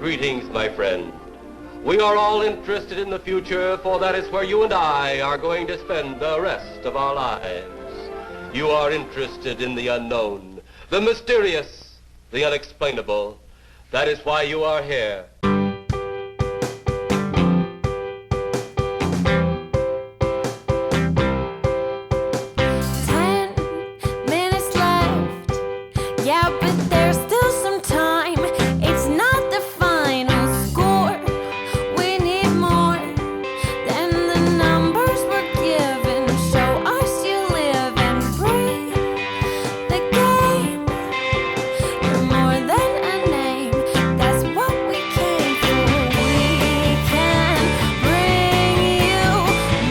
Greetings, my friend. We are all interested in the future, for that is where you and I are going to spend the rest of our lives. You are interested in the unknown, the mysterious, the unexplainable. That is why you are here. 10 minutes left. Yeah, but there's still some time. It's not the final score. We need more than the numbers we're given. Show us you live and breathe the game. You're more than a name. That's what we came for. We can bring you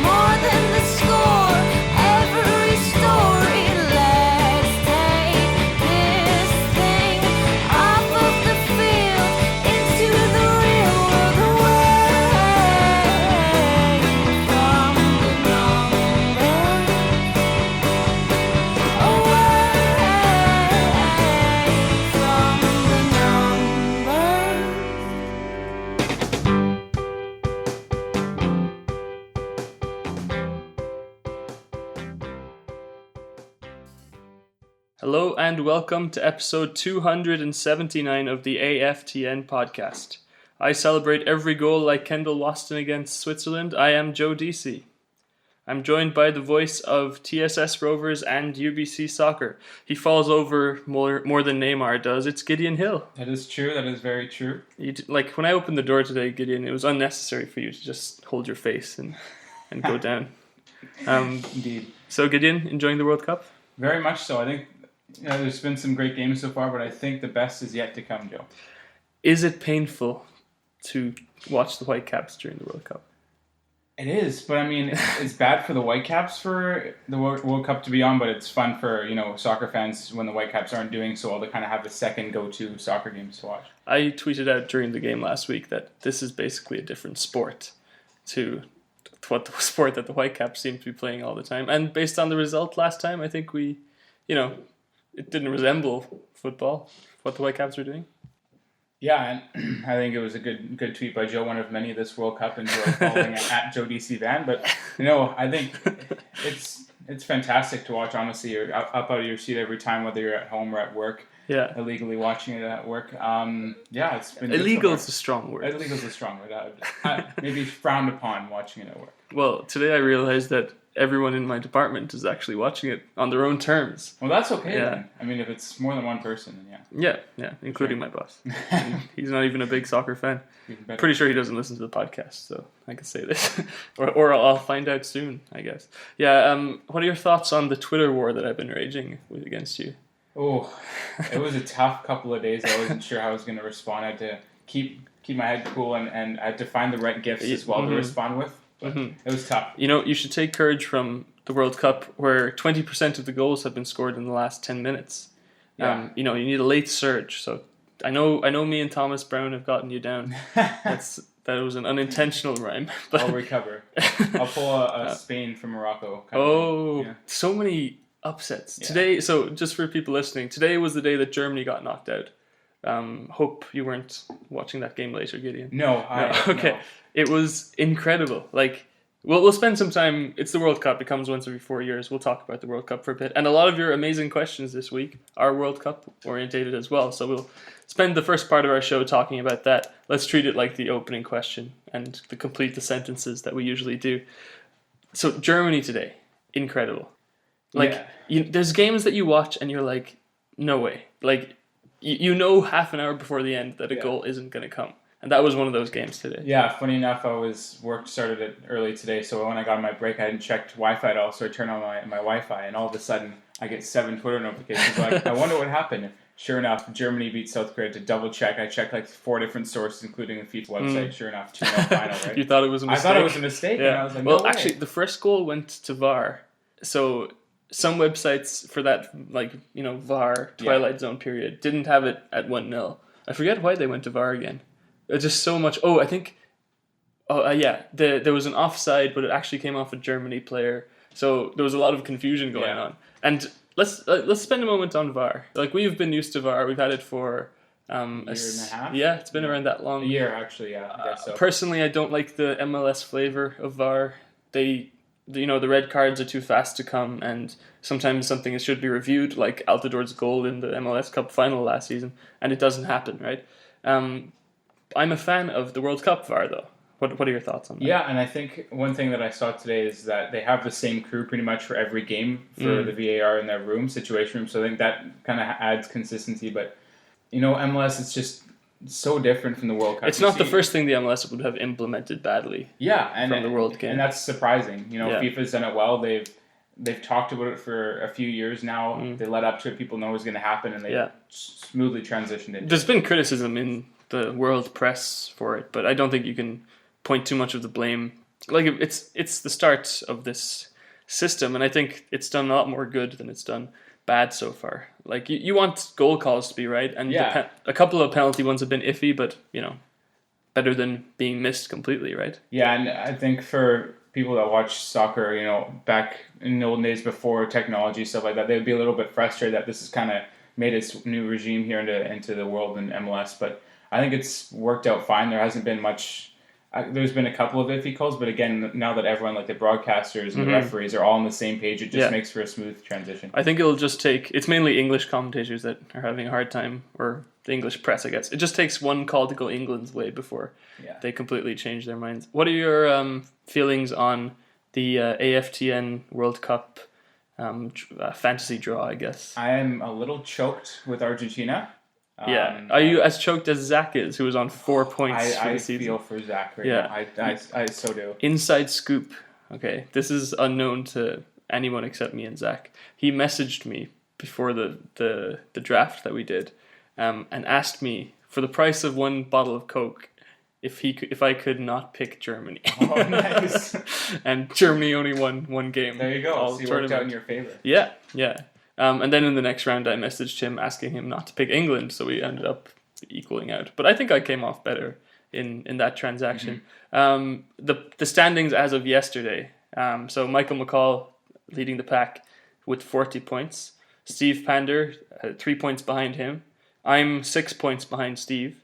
more than the score. Every story. Let's take this thing off of the field into the real world, away from the numbers, Hello and welcome to episode 279 of the AFTN podcast. I celebrate every goal like Kendall Waston against Switzerland. I am Joe DC. I'm joined by the voice of TSS Rovers and UBC Soccer. He falls over more than Neymar does. It's Gideon Hill. That is true. That is very true. When I opened the door today, Gideon, it was unnecessary for you to just hold your face and go down. Indeed. So Gideon, enjoying the World Cup? Very much so. I think there's been some great games so far, but I think the best is yet to come, Joe. Is it painful to watch the Whitecaps during the World Cup? It is, but I mean, it's bad for the Whitecaps for the World Cup to be on, but it's fun for, soccer fans when the Whitecaps aren't doing so well to kind of have a second go-to soccer games to watch. I tweeted out during the game last week that this is basically a different sport to what the sport that the Whitecaps seem to be playing all the time. And based on the result last time, I think it didn't resemble football, what the Whitecaps were doing. Yeah, and I think it was a good tweet by Joe, one of many this World Cup, and Joe following at Joe DC Van. But I think it's fantastic to watch. Honestly, you're up out of your seat every time, whether you're at home or at work. Yeah, illegally watching it at work. It's been illegal is a strong word. Illegal is a strong word. Maybe frowned upon watching it at work. Well, today I realized that everyone in my department is actually watching it on their own terms. Well, that's okay then. I mean, if it's more than one person, then yeah. Yeah, including my boss. He's not even a big soccer fan. Pretty sure he doesn't listen to the podcast, so I can say this. or I'll find out soon, I guess. Yeah, what are your thoughts on the Twitter war that I've been raging with against you? Oh, it was a tough couple of days. I wasn't sure how I was going to respond. I had to keep my head cool, and I had to find the right gifts as well to respond with. But it was tough. You should take courage from the World Cup, where 20% of the goals have been scored in the last 10 minutes. Yeah. You need a late surge. So I know me and Thomas Brown have gotten you down. That was an unintentional rhyme. But I'll recover. I'll pull a Spain from Morocco. So many upsets today. So just for people listening, today was the day that Germany got knocked out. Hope you weren't watching that game later, Gideon. No. Okay. No. It was incredible. We'll spend some time. It's the World Cup. It comes once every 4 years. We'll talk about the World Cup for a bit. And a lot of your amazing questions this week are World Cup orientated as well. So we'll spend the first part of our show talking about that. Let's treat it like the opening question and complete the sentences that we usually do. So Germany today, incredible. There's games that you watch and you're like, no way. Half an hour before the end that a goal isn't going to come. And that was one of those games today. Yeah, funny enough, work started it early today, so when I got on my break, I hadn't checked Wi-Fi at all, so I turned on my Wi-Fi, and all of a sudden, I get 7 Twitter notifications. I wonder what happened. Sure enough, Germany beat South Korea. To double check, I checked 4 different sources, including the FIFA website. Sure enough, 2-0 final, right? You thought it was a mistake? I thought it was a mistake, and I was like, no way. Actually, the first goal went to VAR, so some websites for that, VAR, Twilight Zone period, didn't have it at 1-0. I forget why they went to VAR again. Just so much. Oh, I think. There was an offside, but it actually came off a Germany player. So there was a lot of confusion going on. And let's spend a moment on VAR. We've been used to VAR. We've had it for A year and a half? Yeah, it's been around that long. A year, actually, yeah. I guess so. Personally, I don't like the MLS flavor of VAR. The red cards are too fast to come, and sometimes something should be reviewed, like Altidor's goal in the MLS Cup final last season, and it doesn't happen, right? I'm a fan of the World Cup VAR, though. What are your thoughts on that? Yeah, and I think one thing that I saw today is that they have the same crew pretty much for every game for the VAR in their situation room. So I think that kind of adds consistency. But, MLS is just so different from the World Cup. It's not the first thing the MLS would have implemented badly. Yeah, from the World game. And that's surprising. FIFA's done it well. They've talked about it for a few years now. They led up to it. People know it was going to happen, and they smoothly transitioned into it. There's been criticism in the world press for it, but I don't think you can point too much of the blame. Like, it's the start of this system, and I think it's done a lot more good than it's done bad so far. Like, you want goal calls to be right, and a couple of penalty ones have been iffy, but better than being missed completely, right? Yeah, and I think for people that watch soccer, back in the old days before technology, stuff like that, they'd be a little bit frustrated that this has kind of made its new regime here into the world in MLS. But I think it's worked out fine. There hasn't been much. There's been a couple of iffy calls, but again, now that everyone, like the broadcasters and the referees, are all on the same page, it just makes for a smooth transition. I think it'll just take... It's mainly English commentators that are having a hard time, or the English press, I guess. It just takes one call to go England's way before they completely change their minds. What are your feelings on the AFTN World Cup fantasy draw, I guess? I am a little choked with Argentina. Are you as choked as Zach is, who was on 4 points for the season? I feel for Zach right now. I so do. Inside scoop. Okay, this is unknown to anyone except me and Zach. He messaged me before the draft that we did, and asked me for the price of one bottle of Coke if I could not pick Germany. Oh, nice. And Germany only won one game. There you go. So you worked out in your favor. Yeah. And then in the next round, I messaged him asking him not to pick England, so we ended up equaling out. But I think I came off better in that transaction. The standings as of yesterday. So Michael McCall leading the pack with 40 points. Steve Pander, 3 points behind him. I'm 6 points behind Steve.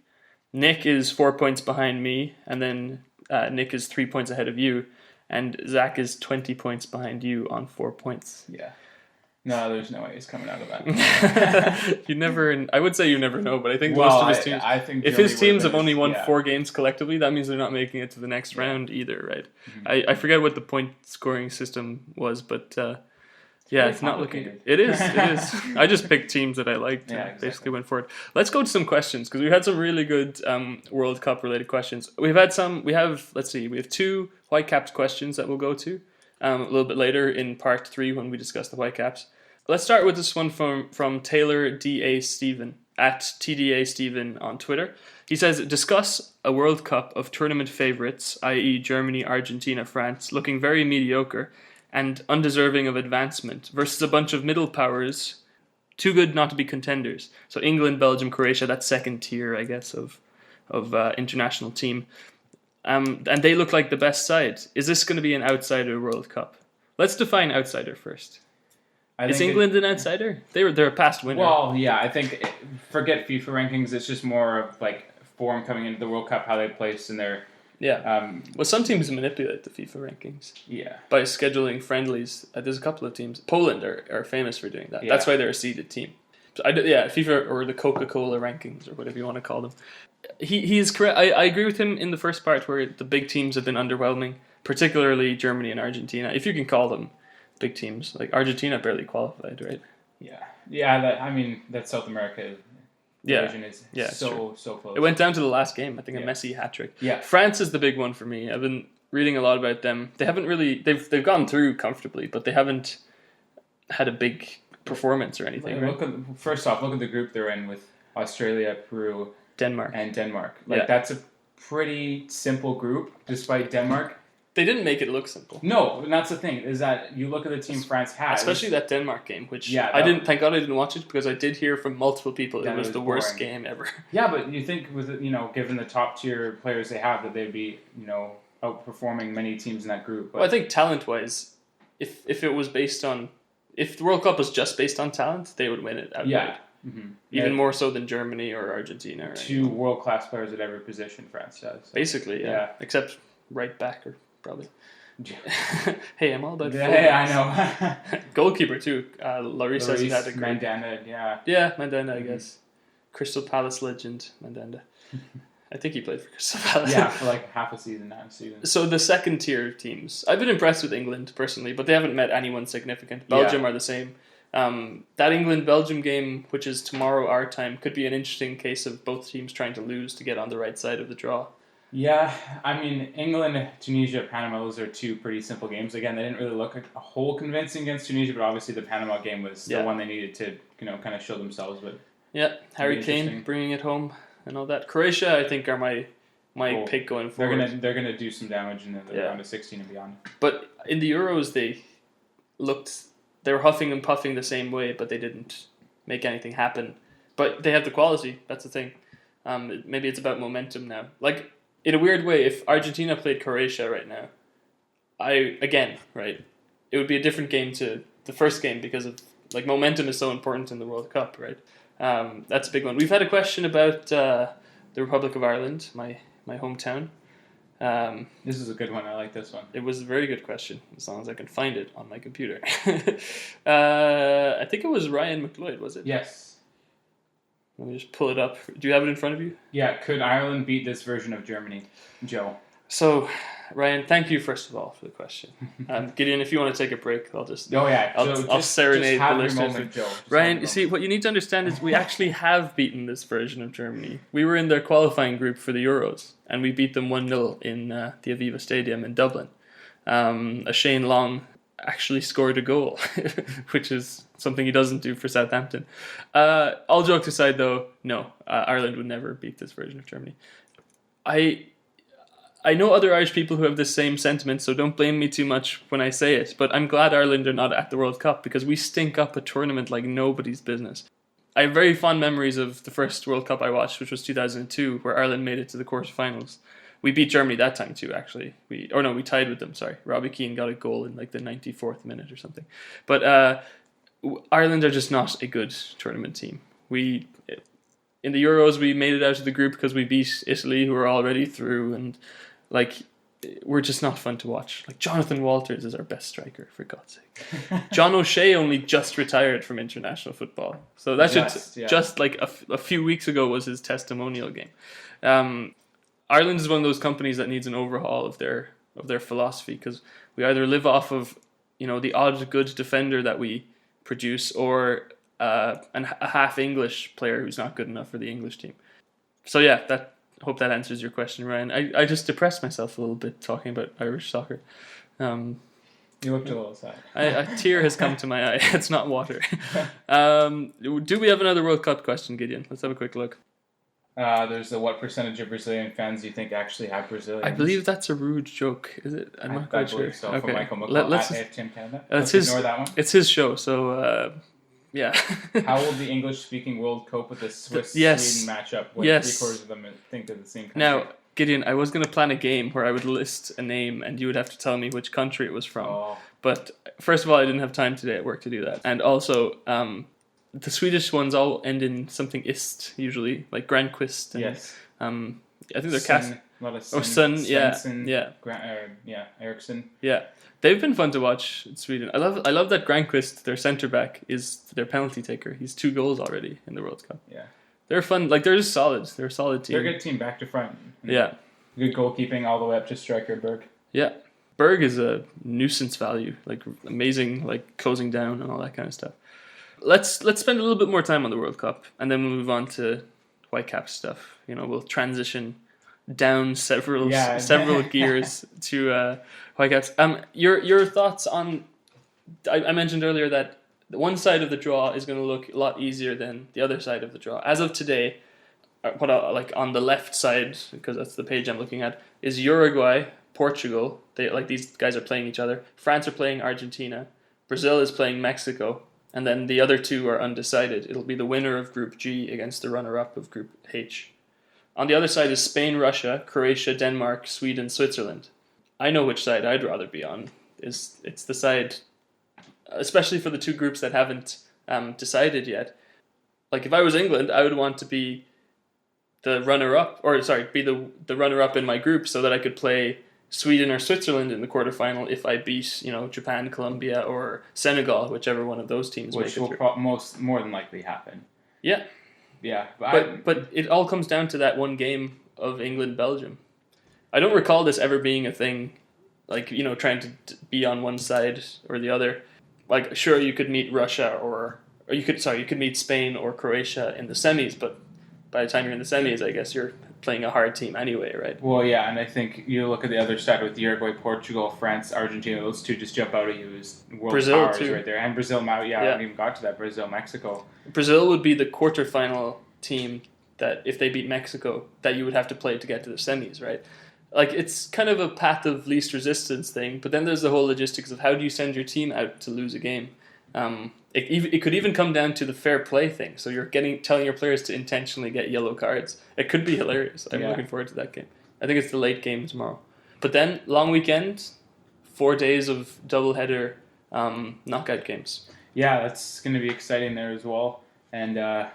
Nick is 4 points behind me, and then Nick is 3 points ahead of you. And Zach is 20 points behind you on 4 points. Yeah. No, there's no way he's coming out of that. I would say you never know, but I think most of his teams... I think if his teams have only won 4 games collectively, that means they're not making it to the next round either, right? I forget what the point scoring system was, but it's not looking... It is. I just picked teams that I liked and basically went for it. Let's go to some questions, because we had some really good World Cup related questions. We have 2 Whitecaps questions that we'll go to a little bit later in part 3 when we discuss the Whitecaps. Let's start with this one from Taylor D.A. Steven at TDA Steven on Twitter. He says, discuss a World Cup of tournament favourites, i.e. Germany, Argentina, France, looking very mediocre and undeserving of advancement versus a bunch of middle powers, too good not to be contenders. So England, Belgium, Croatia, that second tier, I guess, of international team. And they look like the best side. Is this going to be an outsider World Cup? Let's define outsider first. Is England an outsider? They're a past winner. Well, yeah, I think forget FIFA rankings. It's just more of like form coming into the World Cup, how they place in their. Yeah. Well, some teams manipulate the FIFA rankings. Yeah. By scheduling friendlies. There's a couple of teams. Poland are famous for doing that. Yeah. That's why they're a seeded team. So FIFA or the Coca-Cola rankings or whatever you want to call them. He's correct. I agree with him in the first part where the big teams have been underwhelming, particularly Germany and Argentina, if you can call them big teams. Like Argentina barely qualified, right? Yeah. That South America division is so close. It went down to the last game. I think a Messi hat trick. Yeah. France is the big one for me. I've been reading a lot about them. They haven't really they've gone through comfortably, but they haven't had a big performance or anything. First off, look at the group they're in with Australia, Peru, Denmark. That's a pretty simple group, despite Denmark. They didn't make it look simple. No, and that's the thing, is that you look at the team France has. Especially that Denmark game, which thank God I didn't watch it, because I did hear from multiple people it was the worst game ever. Yeah, but you think with given the top tier players they have, that they'd be, outperforming many teams in that group. But I think talent-wise, if it was based on... If the World Cup was just based on talent, they would win it outright. Even more so than Germany or Argentina. Right? 2 world-class players at every position France does. So. Basically, yeah. Except right backer, probably. Hey, I'm all about I know. Goalkeeper, too. Lloris hasn't had a great... Mandanda, Yeah, Mandanda, I guess. Crystal Palace legend, Mandanda. I think he played for Crystal Palace. Yeah, for like half a season. So the second tier teams, I've been impressed with England personally, but they haven't met anyone significant. Belgium are the same. That England-Belgium game, which is tomorrow our time, could be an interesting case of both teams trying to lose to get on the right side of the draw. Yeah, I mean, England, Tunisia, Panama, those are 2 pretty simple games. Again, they didn't really look a whole convincing against Tunisia, but obviously the Panama game was the one they needed to, kind of show themselves. But Harry Kane bringing it home and all that. Croatia, I think, are my pick going forward. They're gonna do some damage in the round of 16 and beyond. But in the Euros, they were huffing and puffing the same way, but they didn't make anything happen. But they have the quality. That's the thing. Maybe it's about momentum now. Like, in a weird way, if Argentina played Croatia right now, it would be a different game to the first game because of momentum is so important in the World Cup, right? That's a big one. We've had a question about the Republic of Ireland, my hometown. This is a good one. I like this one. It was a very good question, as long as I can find it on my computer. I think it was Ryan McLeod, was it? Yes. Let me just pull it up. Do you have it in front of you? Yeah. Could Ireland beat this version of Germany, Joe? So, Ryan, thank you first of all for the question. Gideon, if you want to take a break, I'll just I'll serenade the listeners. Moment, Joe. Ryan, you see, what you need to understand is we actually have beaten this version of Germany. We were in their qualifying group for the Euros, and we beat them 1-0 in the Aviva Stadium in Dublin. A Shane Long actually scored a goal, which is something he doesn't do for Southampton. All jokes aside, though, no, Ireland would never beat this version of Germany. I know other Irish people who have the same sentiment, so don't blame me too much when I say it, but I'm glad Ireland are not at the World Cup because we stink up a tournament like nobody's business. I have very fond memories of the first World Cup I watched, which was 2002, where Ireland made it to the quarterfinals. We beat Germany that time too, actually. We tied with them, sorry. Robbie Keane got a goal in the 94th minute or something. But Ireland are just not a good tournament team. In the Euros, we made it out of the group because we beat Italy, who were already through, and we're just not fun to watch. Jonathan Walters is our best striker, for God's sake. John O'Shea only just retired from international football, so that just a few weeks ago was his testimonial game. Ireland is one of those companies that needs an overhaul of their philosophy because we either live off of the odd good defender that we produce or a half English player who's not good enough for the English team. So yeah, hope that answers your question, Ryan. I just depressed myself a little bit talking about Irish soccer. You looked a little sad. A tear has come to my eye. It's not water. Do we have another World Cup question, Gideon? Let's have a quick look. There's what percentage of Brazilian fans do you think actually have Brazilians? I believe that's a rude joke. Is it? I'm not quite sure. So, okay. From Michael McCall at AFTN Canada. Let's ignore that one. It's his show, so yeah. How will the English-speaking world cope with the Swiss-Sweden matchup when 3/4 of them think they're the same country? Now, Gideon, I was going to plan a game where I would list a name and you would have to tell me which country it was from. Oh. But first of all, I didn't have time today at work to do that. And also, the Swedish ones all end in something ist, usually, like Granqvist. And, yes. I think they're cast. Sun, yeah. Eriksson. Yeah. They've been fun to watch in Sweden. I love that Granqvist, their centre back, is their penalty taker. He's 2 goals already in the World Cup. Yeah. They're fun. They're just solid. They're a solid team. They're a good team back to front. Yeah. Good goalkeeping all the way up to striker Berg. Yeah. Berg is a nuisance value. Amazing, closing down and all that kind of stuff. Let's spend a little bit more time on the World Cup, and then we'll move on to Whitecaps stuff. We'll transition down several gears to Whitecaps. Your thoughts on? I mentioned earlier that one side of the draw is going to look a lot easier than the other side of the draw. As of today, on the left side, because that's the page I'm looking at, is Uruguay, Portugal. These guys are playing each other. France are playing Argentina. Brazil is playing Mexico. And then the other 2 are undecided. It'll be the winner of Group G against the runner-up of Group H. On the other side is Spain, Russia, Croatia, Denmark, Sweden, Switzerland. I know which side I'd rather be on. It's the side, especially for the 2 groups that haven't decided yet. like if I was England, I would want to be the runner-up, be the runner-up in my group so that I could play Sweden or Switzerland in the quarterfinal if I beat, Japan, Colombia, or Senegal, whichever one of those teams. Which will more than likely happen. Yeah. Yeah. But it all comes down to that one game of England-Belgium. I don't recall this ever being a thing, like, trying to be on one side or the other. Like, sure, you could meet Russia or you could meet Spain or Croatia in the semis, but by the time you're in the semis, I guess you're playing a hard team anyway, right? Well, yeah, and I think you look at the other side with Uruguay, Portugal, France, Argentina, those two just jump out at you as world Brazil powers too. Right there. And Brazil, I haven't even got to that. Brazil, Mexico. Brazil would be the quarterfinal team that, if they beat Mexico, that you would have to play to get to the semis, right? Like, it's kind of a path of least resistance thing, but then there's the whole logistics of how do you send your team out to lose a game. It could even come down to the fair play thing. So you're telling your players to intentionally get yellow cards. It could be hilarious. I'm looking forward to that game. I think it's the late game tomorrow. But then, long weekend, 4 days of doubleheader knockout games. Yeah, that's going to be exciting there as well. And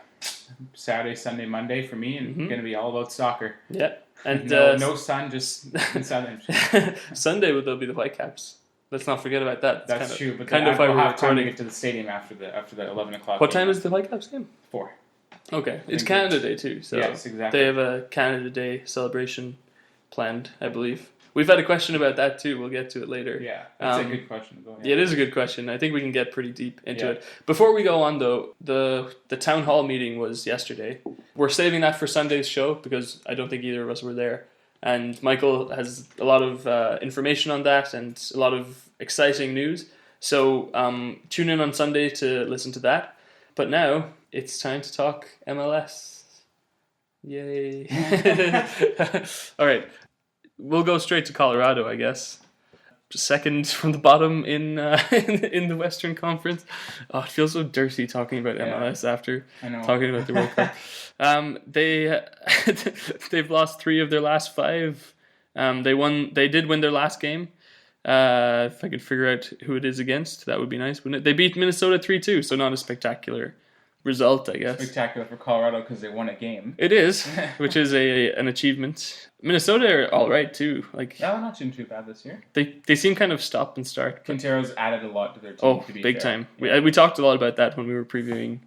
Saturday, Sunday, Monday for me, and going to be all about soccer. Yeah. And no sun, just Sunday. Sunday would be the Whitecaps. Let's not forget about that. That's true, but kind of why we're have time to recording. get to the stadium after the 11 o'clock. What time is the Whitecaps game? 4. Okay, it's Canada Day too, so yes, exactly. They have a Canada Day celebration planned, I believe. We've had a question about that too. We'll get to it later. Yeah, that's a good question. Go ahead. Yeah, it is a good question. I think we can get pretty deep into it. Before we go on, though, the town hall meeting was yesterday. We're saving that for Sunday's show because I don't think either of us were there. And Michael has a lot of information on that and a lot of exciting news. So tune in on Sunday to listen to that. But now it's time to talk MLS. Yay. All right. We'll go straight to Colorado, I guess. Second from the bottom in the Western Conference. Oh, it feels so dirty talking about MLS after talking about the World Cup. They've lost 3 of their last 5. They did win their last game. If I could figure out who it is against, that would be nice, wouldn't it? They beat Minnesota 3-2, so not a spectacular result, I guess. Spectacular for Colorado because they won a game. It is, which is an achievement. Minnesota are all right too. Like, they're not doing too bad this year. They seem kind of stop and start. Quintero's added a lot to their team. Oh, to be big fair. time. Yeah. We talked a lot about that when we were previewing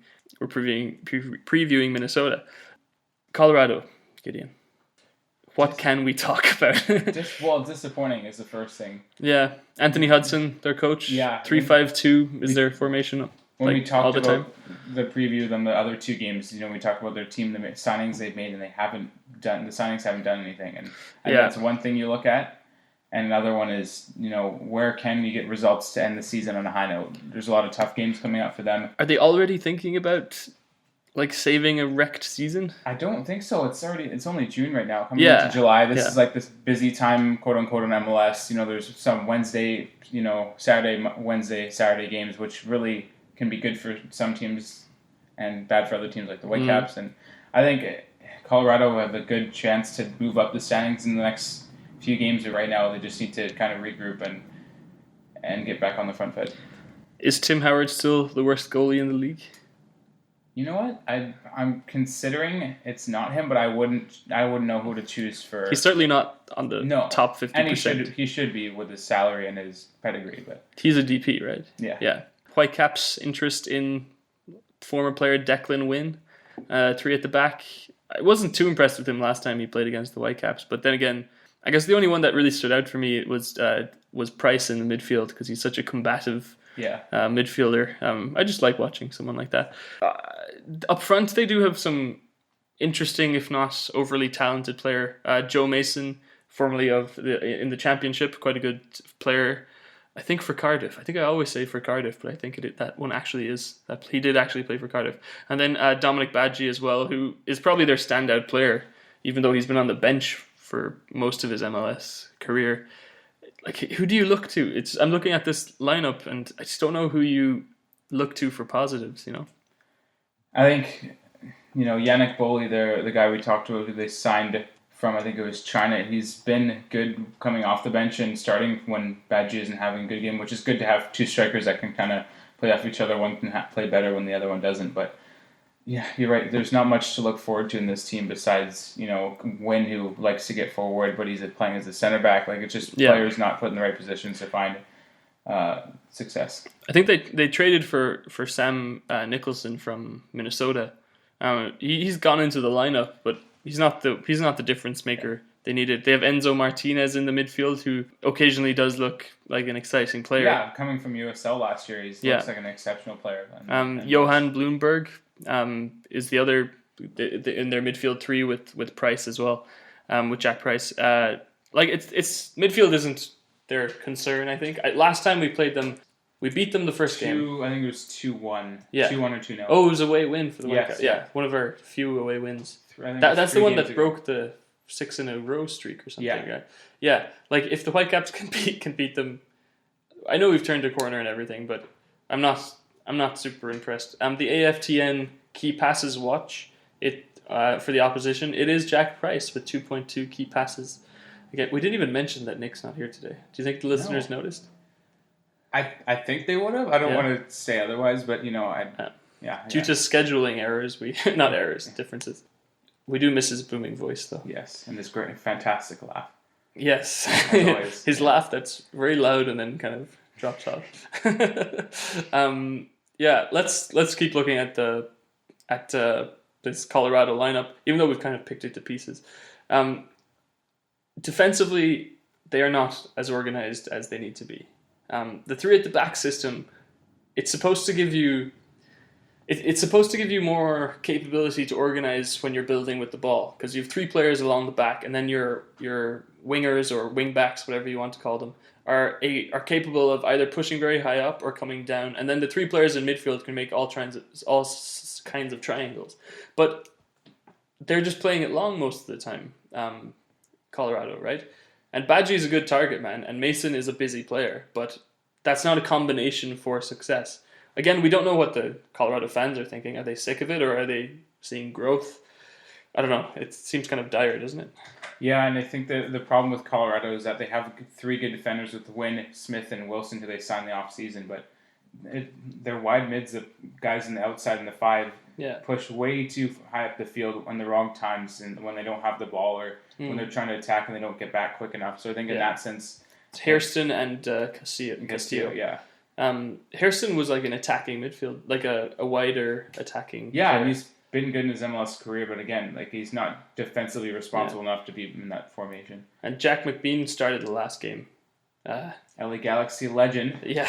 Minnesota. Colorado, Gideon. What can we talk about? Disappointing is the first thing. Yeah, Anthony Hudson, their coach. Yeah, 3-5-2 is their formation. When we talked about the preview on the other 2 games, we talked about their team, the signings they've made, and the signings haven't done anything. And that's one thing you look at. And another one is, where can you get results to end the season on a high note? There's a lot of tough games coming up for them. Are they already thinking about saving a wrecked season? I don't think so. It's only June right now. Coming into July, this is this busy time, quote unquote, on MLS. There's some Wednesday, Saturday games, which really can be good for some teams and bad for other teams like the Whitecaps. And I think Colorado have a good chance to move up the standings in the next few games. But right now, they just need to kind of regroup and get back on the front foot. Is Tim Howard still the worst goalie in the league? You know what? I'm considering it's not him, but I wouldn't know who to choose for. He's certainly not on the top 50%. And he should be with his salary and his pedigree, but he's a DP, right? Yeah. Whitecaps' interest in former player Declan Wynn, 3 at the back. I wasn't too impressed with him last time he played against the Whitecaps, but then again, I guess the only one that really stood out for me was Price in the midfield because he's such a combative midfielder. I just like watching someone like that. Up front, they do have some interesting, if not overly talented player. Joe Mason, formerly in the Championship, quite a good player. I think for Cardiff. I think I always say for Cardiff, but I think that one actually is. That he did actually play for Cardiff. And then Dominic Badji as well, who is probably their standout player, even though he's been on the bench for most of his MLS career. Like, who do you look to? I'm looking at this lineup, and I just don't know who you look to for positives. I think Yannick Boley, the guy we talked to, who they signed from, I think it was China. He's been good coming off the bench and starting when Badji isn't having a good game, which is good to have 2 strikers that can kind of play off each other. One can play better when the other one doesn't. But Yeah, you're right. There's not much to look forward to in this team besides, Wynn, who likes to get forward, but he's playing as a center back. Like, it's just players not put in the right positions to find success. I think they traded for Sam Nicholson from Minnesota. He's gone into the lineup, but he's not the difference maker they needed. They have Enzo Martinez in the midfield, who occasionally does look like an exciting player. Yeah, coming from USL last year, he looks like an exceptional player. Johan Bloomberg is the other in their midfield three with Price as well, with Jack Price. It's midfield isn't their concern. I think last time we played them, we beat them the first game. I think it was 2-1. Yeah, 2-1 or 2-0. Oh, it was a away win for the Whitecaps. Yeah, one of our few away wins. That's the one that broke the 6 in a row streak or something. Yeah. Yeah. Like if the Whitecaps can beat them, I know we've turned a corner and everything, but I'm not super impressed. The AFTN key passes watch for the opposition. It is Jack Price with 2.2 key passes. Again, we didn't even mention that Nick's not here today. Do you think the listeners noticed? I think they would have. I don't want to say otherwise, but Due to scheduling errors, differences. We do miss his booming voice, though. Yes, and this great, fantastic laugh. Yes, his laugh that's very loud and then kind of drops off. Let's keep looking at this Colorado lineup, even though we've kind of picked it to pieces. Defensively, they are not as organized as they need to be. The three at the back system, it's supposed to give you more capability to organize when you're building with the ball, because you have three players along the back, and then your wingers or wing backs, whatever you want to call them, are capable of either pushing very high up or coming down, and then the three players in midfield can make all kinds of triangles. But they're just playing it long most of the time, Colorado, right? And Badgie is a good target man, and Mason is a busy player, but that's not a combination for success. Again, we don't know what the Colorado fans are thinking. Are they sick of it, or are they seeing growth? I don't know. It seems kind of dire, doesn't it? Yeah, and I think the problem with Colorado is that they have three good defenders with Wynn, Smith, and Wilson, who they signed the offseason, but their wide mids, the guys on the outside and the five, push way too high up the field on the wrong times, and when they don't have the ball, or when they're trying to attack and they don't get back quick enough. So I think in that sense... It's Hairston and Castillo. Yeah. Hairston was like an attacking midfield, like a wider attacking player. player. And he's been good in his MLS career, but again, like he's not defensively responsible enough to be in that formation. And Jack McBean started the last game. LA Galaxy legend. Yeah,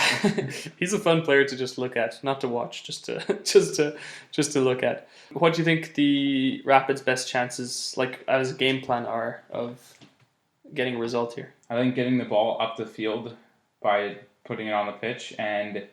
he's a fun player to just look at, not to watch, just to look at. What do you think the Rapids' best chances, like as a game plan, are of getting a result here? I think getting the ball up the field by putting it on the pitch and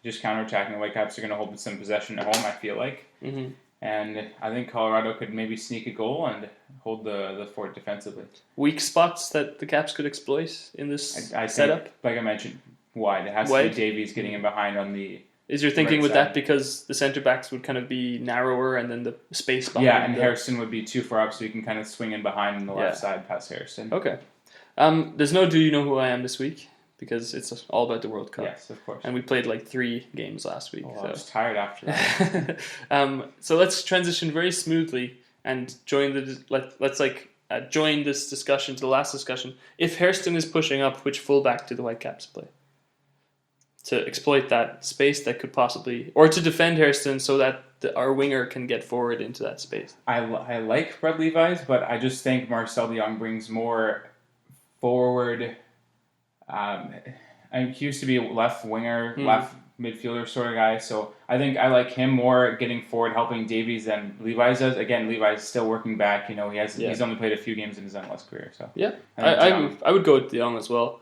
just counterattacking. The Whitecaps are going to hold some possession at home, I feel like. Mm-hmm. And I think Colorado could maybe sneak a goal and hold the fort defensively. Weak spots that the Caps could exploit in this I setup? Think, like I mentioned, wide. It has to be Davies getting in behind on the... Is your thinking right with side. that because the centre backs would kind of be narrower and then the space behind? Yeah, and Harrison would be too far up, so you can kind of swing in behind on the left side past Harrison. Okay. There's no Do You Know Who I Am this week, because it's all about the World Cup. Yes, of course. And we played like 3 games last week. I was tired after that. So let's transition very smoothly and join join this discussion to the last discussion. If Hairston is pushing up, which fullback do the Whitecaps play? To exploit that space that could possibly... Or to defend Hairston so that our winger can get forward into that space. I like Brett Levi's, but I just think Marcel de Jong brings more forward... he used to be a left winger, left midfielder sort of guy, so I think I like him more getting forward, helping Davies than Levi's does. Again, Levi's still working back. He's only played a few games in his MLS career. So I would go with de Jong as well.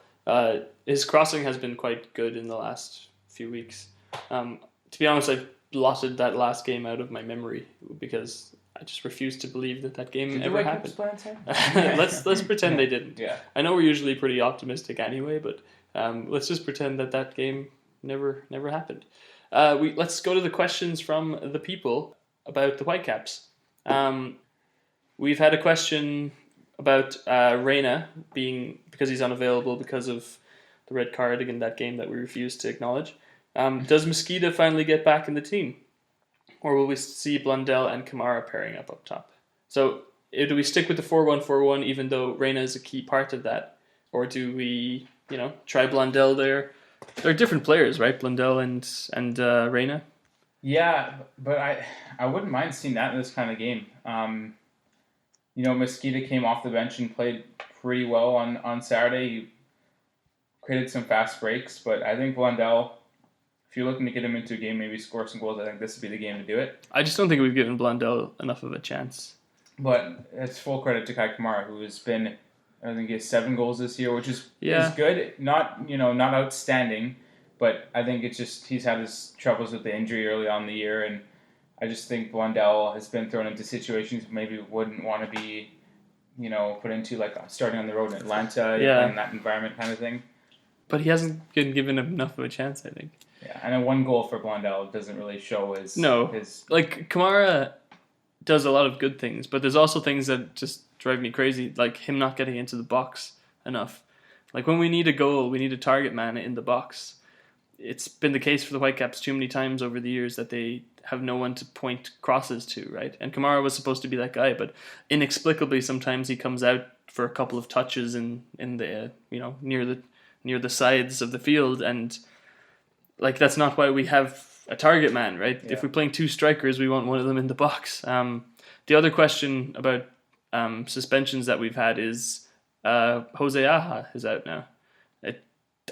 His crossing has been quite good in the last few weeks. To be honest, I blotted that last game out of my memory because I just refuse to believe that game ever happened. Let's pretend they didn't. Yeah. I know we're usually pretty optimistic anyway, but let's just pretend that game never happened. Let's go to the questions from the people about the Whitecaps. We've had a question about Reyna being, because he's unavailable because of the red card in that game that we refused to acknowledge. Does Mosqueda finally get back in the team? or will we see Blundell and Kamara pairing up top? So do we stick with the 4-1-4-1 even though Reyna is a key part of that? Or do we, try Blundell there? They're different players, right? Blundell and Reyna? Yeah, but I wouldn't mind seeing that in this kind of game. Mosqueda came off the bench and played pretty well on Saturday. He created some fast breaks, but I think Blundell, if you're looking to get him into a game, maybe score some goals, I think this would be the game to do it. I just don't think we've given Blundell enough of a chance. But it's full credit to Kai Kamara, who has been, I think he has 7 goals this year, which is good. Not outstanding, but I think it's just he's had his troubles with the injury early on in the year, and I just think Blundell has been thrown into situations maybe wouldn't want to be, put into, like starting on the road in Atlanta, in that environment kind of thing. But he hasn't been given enough of a chance, I think. Yeah, and a 1 goal for Blundell doesn't really show his... No, like Kamara does a lot of good things, but there's also things that just drive me crazy, like him not getting into the box enough. Like when we need a goal, we need a target man in the box. It's been the case for the Whitecaps too many times over the years that they have no one to point crosses to, right? And Kamara was supposed to be that guy, but inexplicably sometimes he comes out for a couple of touches in the near the sides of the field, and like that's not why we have a target man, right? Yeah. If we're playing 2 strikers, we want one of them in the box. The other question about suspensions that we've had is Jose Aja is out now.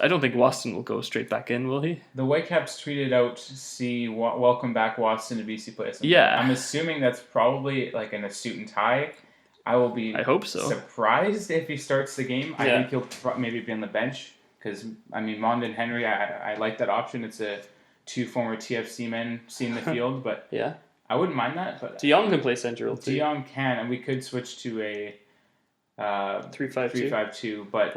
I don't think Waston will go straight back in, will he? The Whitecaps tweeted out, welcome back Waston to BC Place. Yeah. I'm assuming that's probably like in a suit and tie. I hope so. Surprised if he starts the game. I think he'll maybe be on the bench because, Mond and Henry, I like that option. It's 2 former TFC men seeing the field, but yeah, I wouldn't mind that. But De Jong can play central too. De Jong can, and we could switch to a 3-5-2, but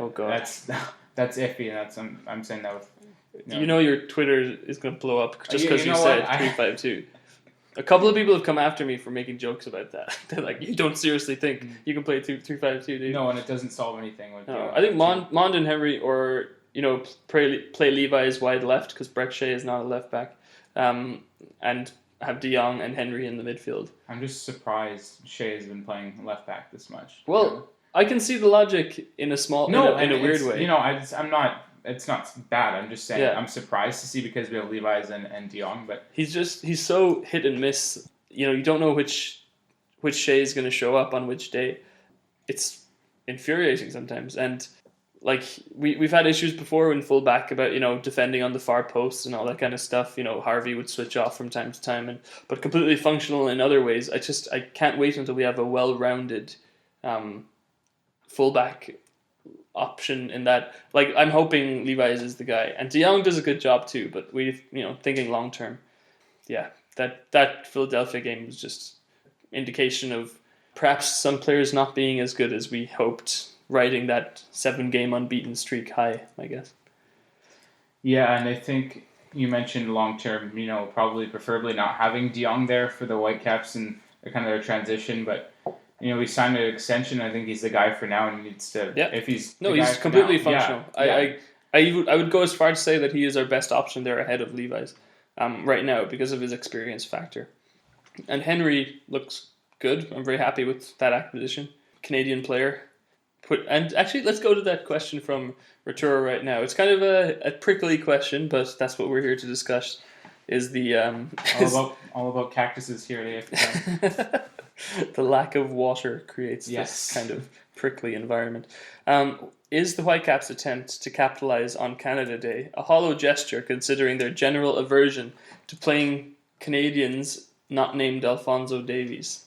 that's iffy, and that's I'm saying that with your Twitter is going to blow up just because you said 3-5-2. A couple of people have come after me for making jokes about that. They're like, you don't seriously think you can play 3-5-2, do you? No, and it doesn't solve anything. I think Mond and Henry, or play Levi as wide left because Brek Shea is not a left back, and have De Jong and Henry in the midfield. I'm just surprised Shea has been playing left back this much. Well, I can see the logic in a weird way. I'm not. It's not bad. I'm just saying I'm surprised to see because we have Levi's and De Jong, but he's so hit and miss. You don't know which Shea is going to show up on which day. It's infuriating sometimes, and like we've had issues before in fullback about defending on the far post and all that kind of stuff. Harvey would switch off from time to time, but completely functional in other ways. I can't wait until we have a well-rounded fullback option in that. Like I'm hoping Levi's is the guy, and De Jong does a good job too. But we've thinking long term, that Philadelphia game was just indication of perhaps some players not being as good as we hoped, riding that 7-game unbeaten streak high, I guess. Yeah, and I think you mentioned long term, probably preferably not having De Jong there for the Whitecaps and kind of their transition, but we signed an extension. I think he's the he's for now, and he needs to. Yeah. If he's he's completely functional. Yeah. I would go as far to say that he is our best option there ahead of Levi's right now because of his experience factor. And Henry looks good. I'm very happy with that acquisition. Canadian player. And actually, let's go to that question from Arturo right now. It's kind of a prickly question, but that's what we're here to discuss. Is the all about cactuses here at AFTN. The lack of water creates this kind of prickly environment. Is the Whitecaps' attempt to capitalize on Canada Day a hollow gesture considering their general aversion to playing Canadians not named Alphonso Davies?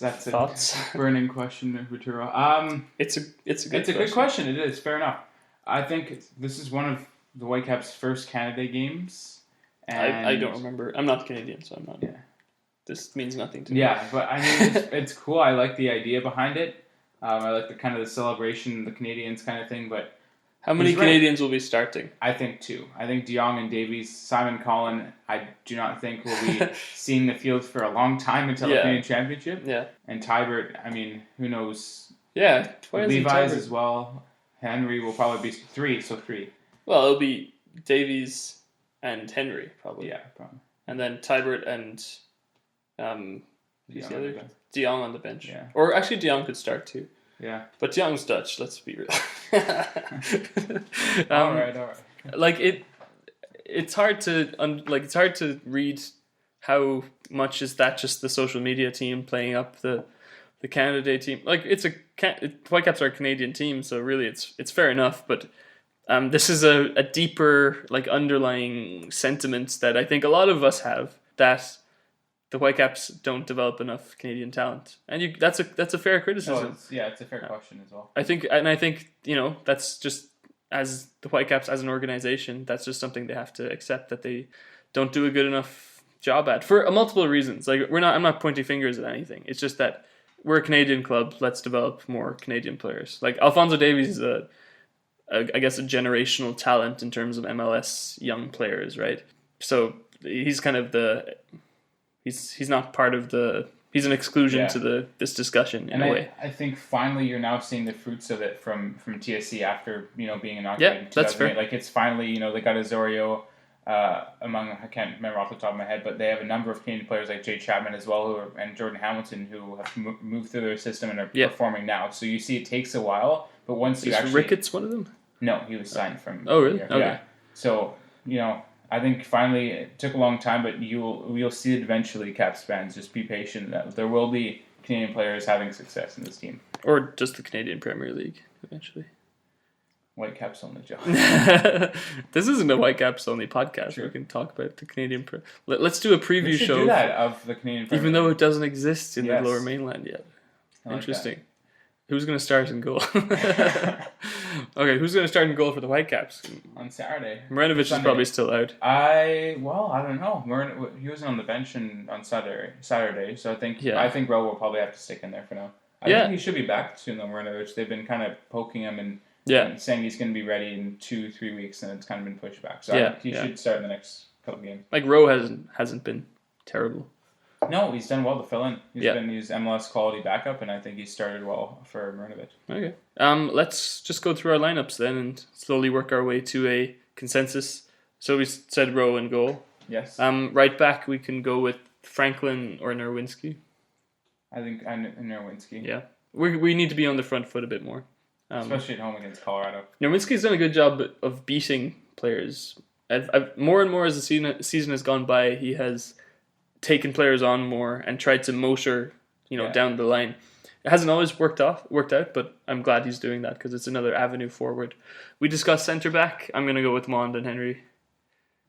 That's a burning question, Arturo. It's a good question. It is fair enough. I think this is one of the Whitecaps' first Canada Day games. And I don't remember. I'm not Canadian, so I'm not. Yeah. This means nothing to me. Yeah, but it's cool. I like the idea behind it. I like the kind of the celebration, the Canadians kind of thing. But how many Canadians will be starting? I think 2. I think De Jong and Davies. Simon Collin, I do not think will be seeing the field for a long time until the Canadian Championship. Yeah. And Tybert, who knows? Yeah. Levi's as well. Henry will probably be 3, so 3. Well, it'll be Davies and Henry, probably. Yeah, probably. and then Tybert and who's the other? De Jong on the bench. Yeah. Or actually, De Jong could start too. Yeah. But De Jong's Dutch. Let's be real. All right. Like it's hard to read how much is that just the social media team playing up the Canada Day team. Like Whitecaps are a Canadian team, so really it's fair enough. But this is a deeper like underlying sentiment that I think a lot of us have, that the Whitecaps don't develop enough Canadian talent, and that's a fair criticism. It's a fair question as well. I think that's just, as the Whitecaps as an organization, that's just something they have to accept, that they don't do a good enough job at, for multiple reasons. Like I'm not pointing fingers at anything. It's just that we're a Canadian club. Let's develop more Canadian players. Like Alphonso Davies is I guess a generational talent in terms of MLS young players, right? So he's kind of he's not part of he's an exclusion to this discussion in a way. I think finally you're now seeing the fruits of it from TSC after being inaugurated in 2008. That's fair. Like it's finally they got Azorio I can't remember off the top of my head, but they have a number of Canadian players like Jay Chapman as well, and Jordan Hamilton, who have moved through their system and are performing now. So you see it takes a while, but once you actually... Ricketts one of them? No, he was signed from... Oh, really? Here. Okay. Yeah. So, I think finally it took a long time, but we'll see it eventually, Caps fans. Just be patient. There will be Canadian players having success in this team. Or just the Canadian Premier League, eventually. Whitecaps only, Joe. This isn't a Whitecaps only podcast. Sure. We can talk about the Canadian... Let's do a preview show. Do that of the Canadian Premier Even though it doesn't exist in the Lower Mainland yet. Interesting. Who's going to start in goal? Okay, who's going to start in goal for the Whitecaps? On Saturday. Marinovic is probably still out. I don't know. He wasn't on the bench on Saturday, so I think Rowe will probably have to stick in there for now. I think he should be back soon, though, Marinovic. They've been kind of poking him and saying he's going to be ready in 2-3 weeks, and it's kind of been pushed back. So I think he should start in the next couple of games. Like, Rowe hasn't been terrible. No, he's done well to fill in. He's MLS quality backup, and I think he started well for Marinovic. Okay. Let's just go through our lineups then and slowly work our way to a consensus. So we said Rowe in goal. Yes. Right back, we can go with Franklin or Nerwinski. I think Nerwinski. Yeah. We need to be on the front foot a bit more. Especially at home against Colorado. Nerwinski's done a good job of beating players. I've more and more as the season has gone by, he has taken players on more and tried to motor, down the line. It hasn't always worked out, but I'm glad he's doing that because it's another avenue forward. We discussed centre back. I'm going to go with Mond and Henry.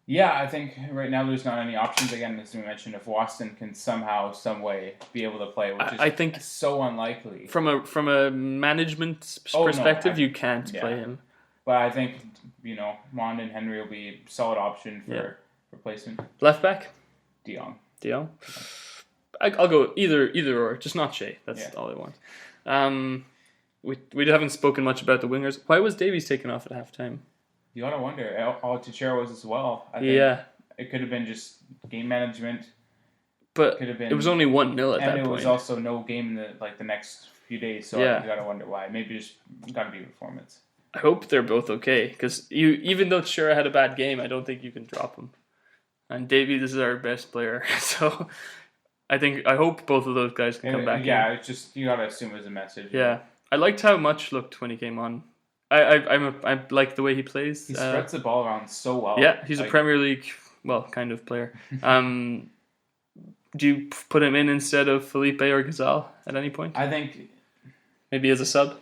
Yeah, I think right now there's not any options. Again, as we mentioned, if Waston can somehow, some way be able to play, which is I think so unlikely. From a management perspective, you can't play him. But I think, Mond and Henry will be a solid option for replacement. Left back? De Jong. I'll go either or, just not Shea. That's all I want. We haven't spoken much about the wingers. Why was Davies taken off at halftime? You gotta wonder. All Teixeira was as well. I think it could have been just game management. But it was only 1-0 at that point. And it was also no game in the next few days, so you gotta wonder why. Maybe just gotta be performance. I hope they're both okay, because even though Teixeira had a bad game, I don't think you can drop him. And Davies is our best player, so I hope both of those guys can come back. Yeah, it's just you gotta assume it was a message. Yeah, I liked how Much looked when he came on. I like the way he plays. He spreads the ball around so well. Yeah, he's a Premier League, kind of player. Do you put him in instead of Felipe or Gazal at any point? I think maybe as a sub.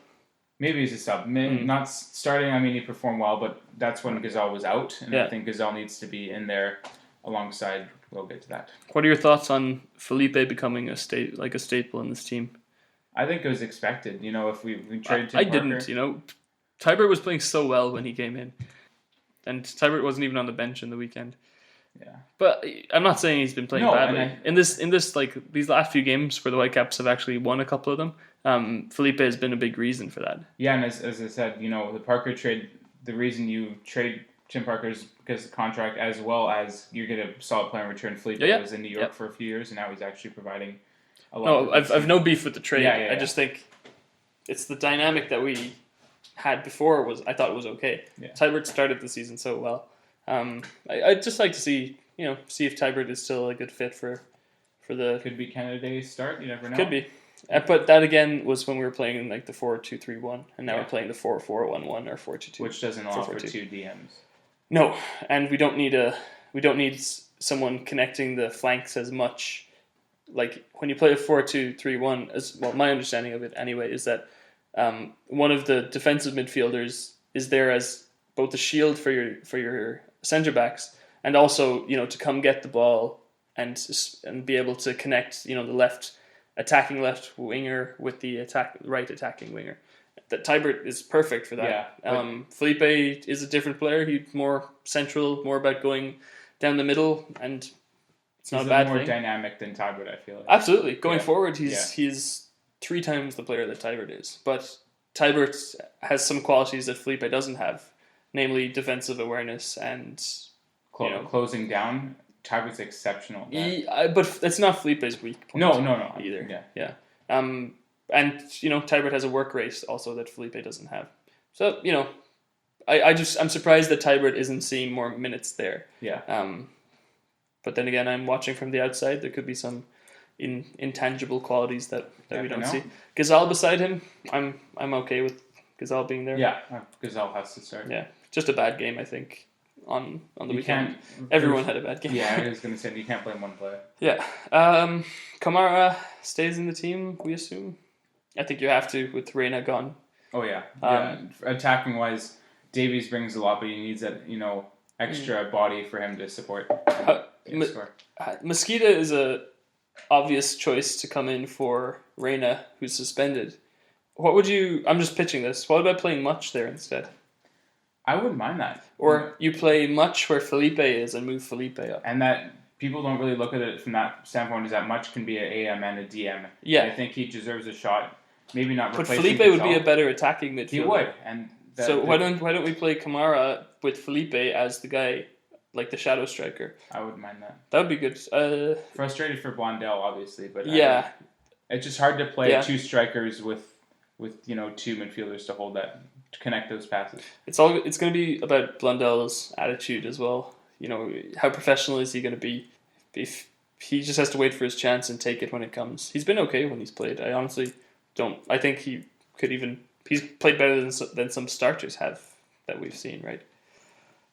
Maybe he's a sub. Not starting. I mean, he performed well, but that's when Gazal was out, and I think Gazal needs to be in there alongside. We'll get to that. What are your thoughts on Felipe becoming a staple in this team? I think it was expected. If we traded Tim I Parker. didn't. Tybert was playing so well when he came in, and Tybert wasn't even on the bench in the weekend. Yeah, but I'm not saying he's been playing badly. In this these last few games for the Whitecaps have actually won a couple of them. Felipe has been a big reason for that. Yeah, and as I said, the Parker trade. The reason you trade Tim Parker is because of the contract, as well as you get a solid player in return. Felipe was in New York for a few years, and now he's actually providing a lot. No, I've no beef with the trade. I just think it's the dynamic that we had before I thought it was okay. Yeah. Tybert started the season so well. I'd just like to see see if Tybert is still a good fit for the. Could be Canada Day start. You never know. Could be. But that again was when we were playing in like the 4-2-3-1, and now we're playing the 4-4-1-1 or 4-2-2, which doesn't allow for 2 DMs. No, and we don't need someone connecting the flanks as much. Like when you play a 4-2-3-1, as well, my understanding of it anyway is that one of the defensive midfielders is there as both a shield for your centre backs, and also to come get the ball and be able to connect the attacking left winger with the right attacking winger. That Tybert is perfect for that. Yeah, Felipe is a different player. He's more central, more about going down the middle, and it's not a bad thing. He's more dynamic than Tybert, I feel like. Absolutely. Going forward, he's 3 times the player that Tybert is. But Tybert has some qualities that Felipe doesn't have, namely defensive awareness and closing down. Tybert's exceptional. But that's not Felipe's weak point. No. Either. Yeah. And Tybert has a work rate also that Felipe doesn't have. So I'm surprised that Tybert isn't seeing more minutes there. Yeah. But then again, I'm watching from the outside. There could be some intangible qualities that we don't see. Gazal beside him, I'm okay with Gazal being there. Yeah, Gazal has to start. Yeah, just a bad game, I think, on the weekend. Everyone had a bad game. Yeah, I was going to say, you can't blame one player. Yeah. Kamara stays in the team, we assume. I think you have to with Reina gone. Oh, yeah. Attacking-wise, Davies brings a lot, but he needs that, extra body for him to support. Mosqueda is a obvious choice to come in for Reina, who's suspended. What would you... I'm just pitching this. What about playing Much there instead? I wouldn't mind that. Or you play Much where Felipe is and move Felipe up. And that people don't really look at it from that standpoint, is that Much can be an AM and a DM. Yeah. And I think he deserves a shot. Maybe not replacing But Felipe would be a better attacking midfielder. He would. And why don't we play Kamara with Felipe as the guy, like the shadow striker? I wouldn't mind that. That would be good. Frustrated for Blondell, obviously, but it's just hard to play 2 strikers with 2 midfielders to hold that, to connect those passes. It's going to be about Blondell's attitude as well. How professional is he going to be? If he just has to wait for his chance and take it when it comes. He's been okay when he's played. I honestly don't. I think he could even. He's played better than some starters have that we've seen, right?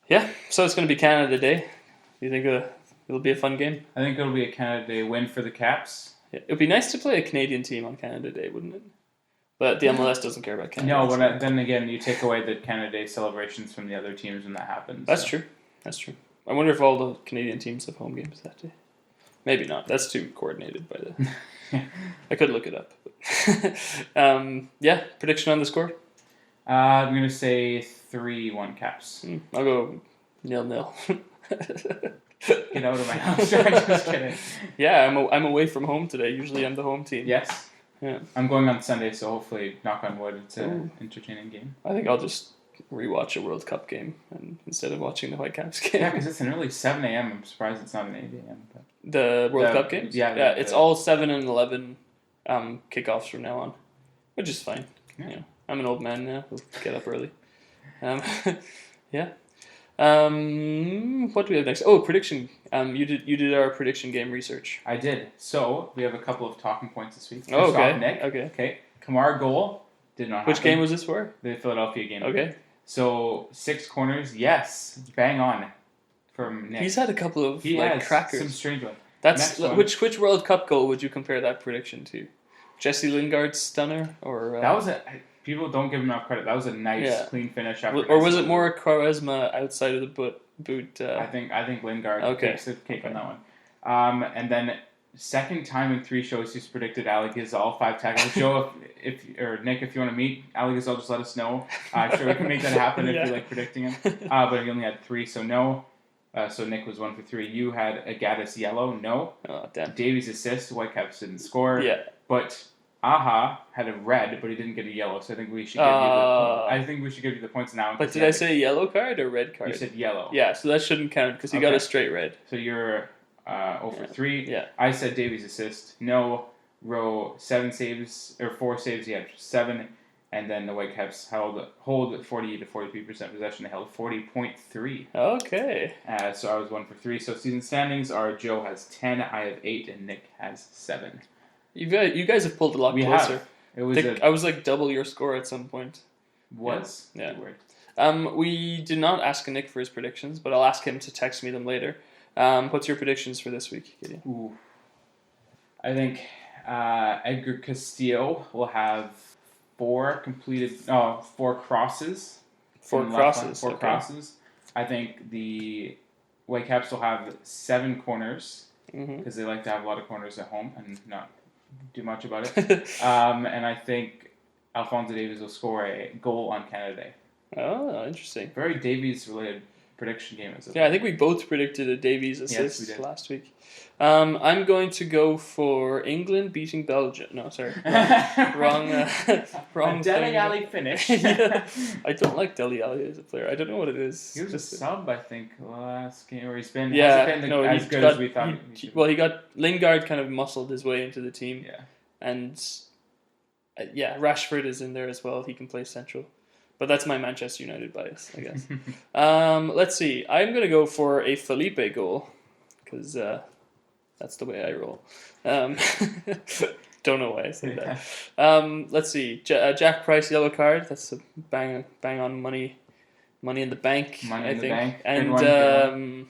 Yeah, so it's going to be Canada Day. Do you think it'll be a fun game? I think it'll be a Canada Day win for the Caps. Yeah, it would be nice to play a Canadian team on Canada Day, wouldn't it? But the MLS doesn't care about Canada. No, but then again, you take away the Canada Day celebrations from the other teams when that happens. That's true. I wonder if all the Canadian teams have home games that day. Maybe not. That's too coordinated by the... I could look it up. Prediction on the score? I'm going to say 3-1 Caps. I'll go 0-0. Get out of my house. I'm just kidding. Yeah, I'm away from home today. Usually I'm the home team. Yes. Yeah. I'm going on Sunday, so hopefully, knock on wood, it's an entertaining game. I think I'll just rewatch a World Cup game instead of watching the Whitecaps game. Yeah, because it's an early 7 a.m. I'm surprised it's not an 8 a.m. But the World Cup games? Yeah. It's all 7 and 11 kickoffs from now on, which is fine. Yeah. I'm an old man now. We'll get up early. Yeah. What do we have next? Oh, prediction. You did our prediction game research. I did. So we have a couple of talking points this week. Oh, okay. Nick. Okay. Kamar goal did not happen. Which game was this for? The Philadelphia game. Okay. So 6 corners, yes, bang on from Nick. He's had a couple of crackers. Some strange one. That's which World Cup goal would you compare that prediction to? Jesse Lingard's stunner, or that was people don't give him enough credit. That was a nice, clean finish. Or was it more Quaresma outside of the boot? I think Lingard takes the cake on that one. And then second time in 3 shows he's predicted Ali Gazal 5 tackles. Joe, Nick, if you want to meet Ali Gazal, just let us know. I'm sure we can make that happen if you like predicting him. But he only had 3, so no. So Nick was 1 for 3. You had a Gaddis yellow, no. Oh, damn. Davies assist, Whitecaps didn't score. Yeah. But Aha had a red, but he didn't get a yellow. So I think we should give you the points now. But did I say yellow card or red card? You said yellow. Yeah, so that shouldn't count because he got a straight red. So you're 0 for 3. Yeah. I said Davies assist, no. Rowe 7 saves or 4 saves. He had 7. And then the Whitecaps hold 40 to 43% possession. They held 40.3. Okay. So I was 1 for 3. So season standings are Joe has 10, I have 8, and Nick has 7. You guys have pulled a lot closer. I was like double your score at some point. Yeah. We did not ask Nick for his predictions, but I'll ask him to text me them later. What's your predictions for this week, Gideon? Ooh. I think Edgar Castillo will have 4 crosses. 4 crosses. 4 crosses. I think the Whitecaps will have 7 corners because they like to have a lot of corners at home and not do much about it. And I think Alphonso Davies will score a goal on Canada Day. Oh, interesting. Very Davies-related prediction game. I think we both predicted a Davies assist last week. I'm going to go for England beating Belgium. No, sorry. Wrong a Dele Alli finish. I don't like Dele Alli as a player. I don't know what it is. He was a sub, I think, last game, or he's been, as good as we thought. He got Lingard kind of muscled his way into the team. Yeah. And Rashford is in there as well. He can play central. But that's my Manchester United bias, I guess. Let's see. I'm going to go for a Felipe goal because that's the way I roll. Don't know why I say that. Let's see. Jack Price yellow card. That's a bang on money in the bank. I think. And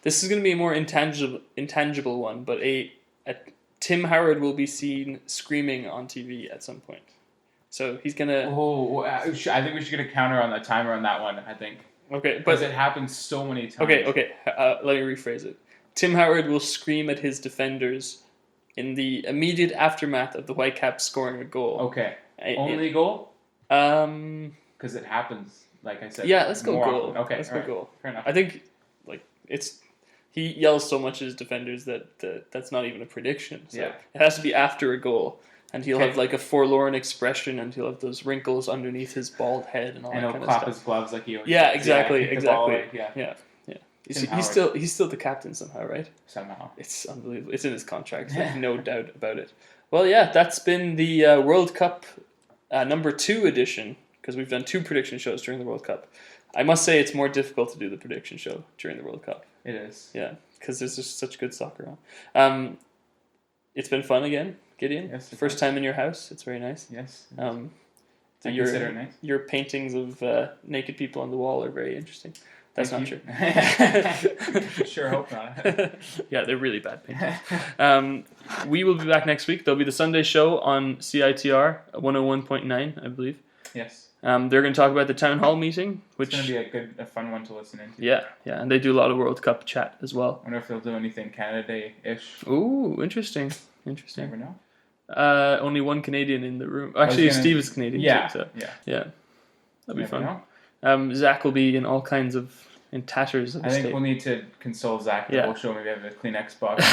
this is going to be a more intangible one, but a Tim Howard will be seen screaming on TV at some point. So he's gonna. I think we should get a counter on the timer on that one. I think. Okay, because it happens so many times. Okay. Let me rephrase it. Tim Howard will scream at his defenders in the immediate aftermath of the Whitecaps scoring a goal. Okay. Only goal? Because it happens, like I said. Yeah, let's go goal. Often. Okay, let's go goal. Fair enough. I think he yells so much at his defenders that's not even a prediction. So it has to be after a goal. And he'll have like a forlorn expression, and he'll have those wrinkles underneath his bald head and all that kind of stuff. And he'll clap his gloves like he always does. Exactly. Yeah. He's still the captain somehow, right? Somehow. It's unbelievable. It's in his contract. Like, no doubt about it. Well, that's been the World Cup number 2 edition, because we've done 2 prediction shows during the World Cup. I must say it's more difficult to do the prediction show during the World Cup. It is. Yeah, because there's just such good soccer on. It's been fun again. Gideon, yes, first time in your house. It's very nice. Yes. I consider it nice. Your paintings of naked people on the wall are very interesting. That's not true. Sure hope not. Yeah, they're really bad paintings. We will be back next week. There'll be the Sunday show on CITR 101.9, I believe. Yes. They're going to talk about the town hall meeting, which it's going to be a fun one to listen into. Yeah, and they do a lot of World Cup chat as well. I wonder if they'll do anything Canada Day-ish. Ooh, interesting. Never know. Only one Canadian in the room. Actually, Steve is Canadian too. So. Yeah. That'll be fun. Zach will be in all kinds of in tatters. I think we'll need to console Zach. Yeah. We'll show maybe have a Kleenex box.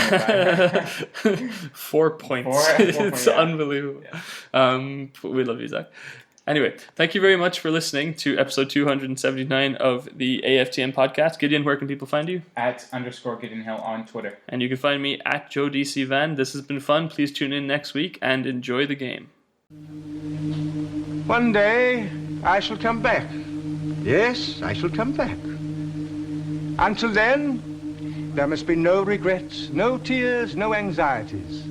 4 points. 4 it's unbelievable. Yeah. We love you, Zach. Anyway, thank you very much for listening to episode 279 of the AFTN podcast. Gideon, where can people find you? @_Gideon Hill on Twitter. And you can find me @JoeDCVan. This has been fun. Please tune in next week and enjoy the game. One day I shall come back. Yes, I shall come back. Until then, there must be no regrets, no tears, no anxieties.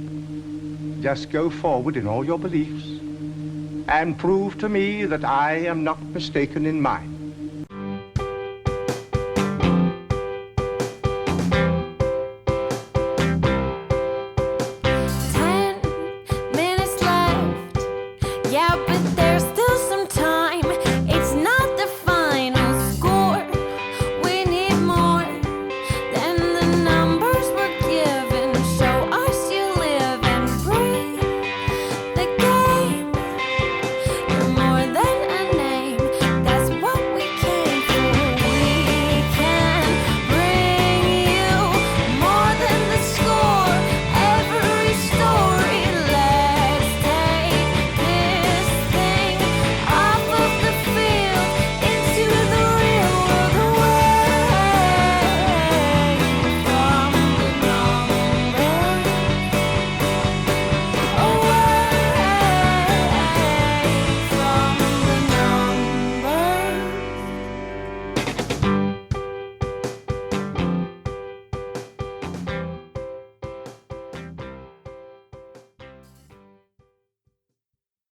Just go forward in all your beliefs and prove to me that I am not mistaken in mine.